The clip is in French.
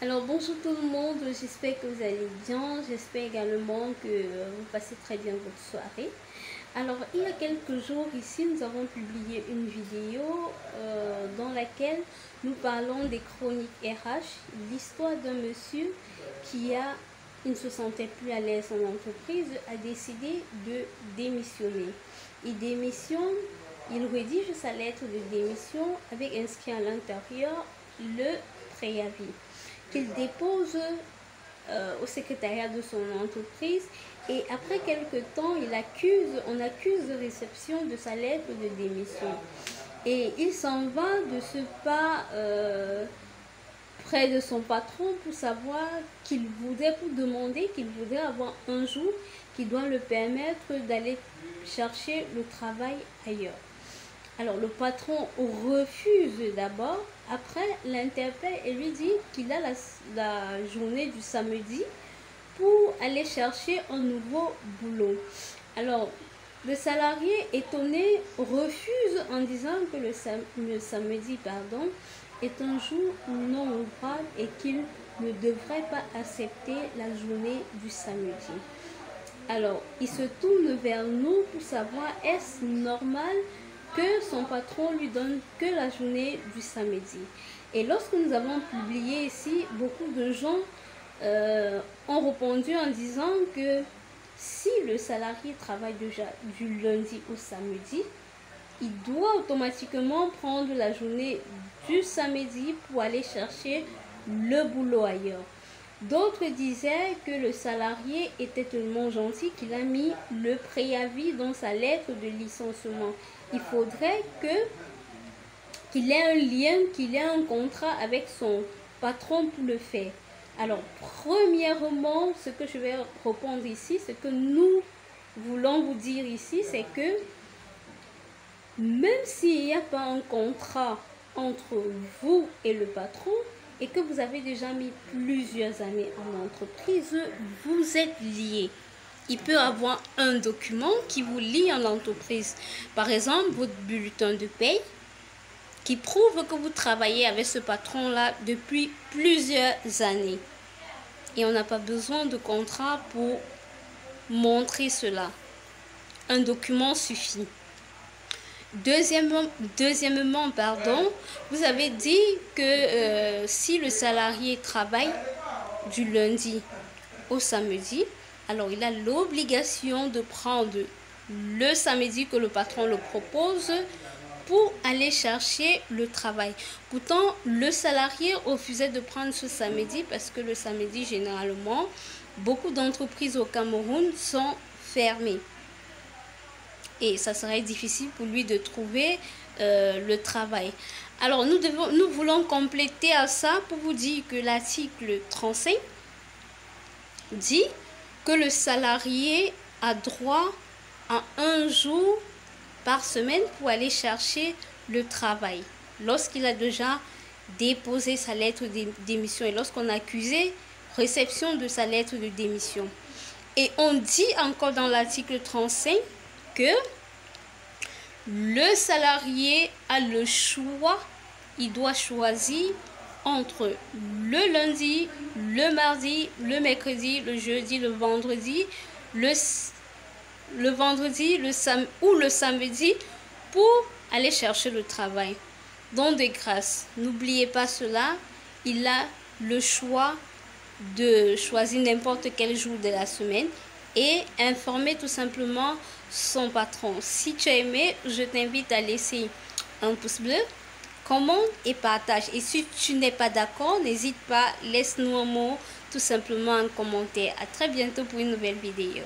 Alors bonjour tout le monde, j'espère que vous allez bien, j'espère également que vous passez très bien votre soirée. Alors il y a quelques jours ici nous avons publié une vidéo dans laquelle nous parlons des chroniques RH, l'histoire d'un monsieur il ne se sentait plus à l'aise en entreprise, a décidé de démissionner. Il démissionne, il rédige sa lettre de démission avec inscrit à l'intérieur le préavis qu'il dépose au secrétariat de son entreprise, et après quelques temps on accuse de réception de sa lettre de démission et il s'en va de ce pas près de son patron pour savoir pour demander qu'il voudrait avoir un jour qui doit le permettre d'aller chercher le travail ailleurs. Alors le patron refuse d'abord, après l'interpelle et lui dit qu'il a la journée du samedi pour aller chercher un nouveau boulot. Alors le salarié étonné refuse en disant que le samedi est un jour non ouvrable et qu'il ne devrait pas accepter la journée du samedi. Alors il se tourne vers nous pour savoir est-ce normal que son patron lui donne que la journée du samedi. Et lorsque nous avons publié ici, beaucoup de gens ont répondu en disant que si le salarié travaille déjà du lundi au samedi, il doit automatiquement prendre la journée du samedi pour aller chercher le boulot ailleurs. D'autres disaient que le salarié était tellement gentil qu'il a mis le préavis dans sa lettre de licenciement. Il faudrait qu'il ait un lien, qu'il ait un contrat avec son patron pour le faire. Alors, premièrement, ce que je vais répondre ici, ce que nous voulons vous dire ici, c'est que même s'il n'y a pas un contrat entre vous et le patron, et que vous avez déjà mis plusieurs années en entreprise, vous êtes liés. Il peut y avoir un document qui vous lie en entreprise. Par exemple, votre bulletin de paye qui prouve que vous travaillez avec ce patron-là depuis plusieurs années. Et on n'a pas besoin de contrat pour montrer cela. Un document suffit. Deuxièmement, vous avez dit que si le salarié travaille du lundi au samedi, alors il a l'obligation de prendre le samedi que le patron le propose pour aller chercher le travail. Pourtant, le salarié refusait de prendre ce samedi parce que le samedi, généralement, beaucoup d'entreprises au Cameroun sont fermées. Et ça serait difficile pour lui de trouver le travail. Alors, nous voulons compléter à ça pour vous dire que l'article 35 dit que le salarié a droit à un jour par semaine pour aller chercher le travail. Lorsqu'il a déjà déposé sa lettre de démission et lorsqu'on a accusé réception de sa lettre de démission. Et on dit encore dans l'article 35 que le salarié a le choix, il doit choisir entre le lundi, le mardi, le mercredi, le jeudi, le vendredi, le samedi pour aller chercher le travail. Donc de grâce, n'oubliez pas cela, il a le choix de choisir n'importe quel jour de la semaine et informer tout simplement son patron. Si tu as aimé, je t'invite à laisser un pouce bleu, commente et partage. Et si tu n'es pas d'accord, n'hésite pas, laisse-nous un mot, tout simplement un commentaire. À très bientôt pour une nouvelle vidéo.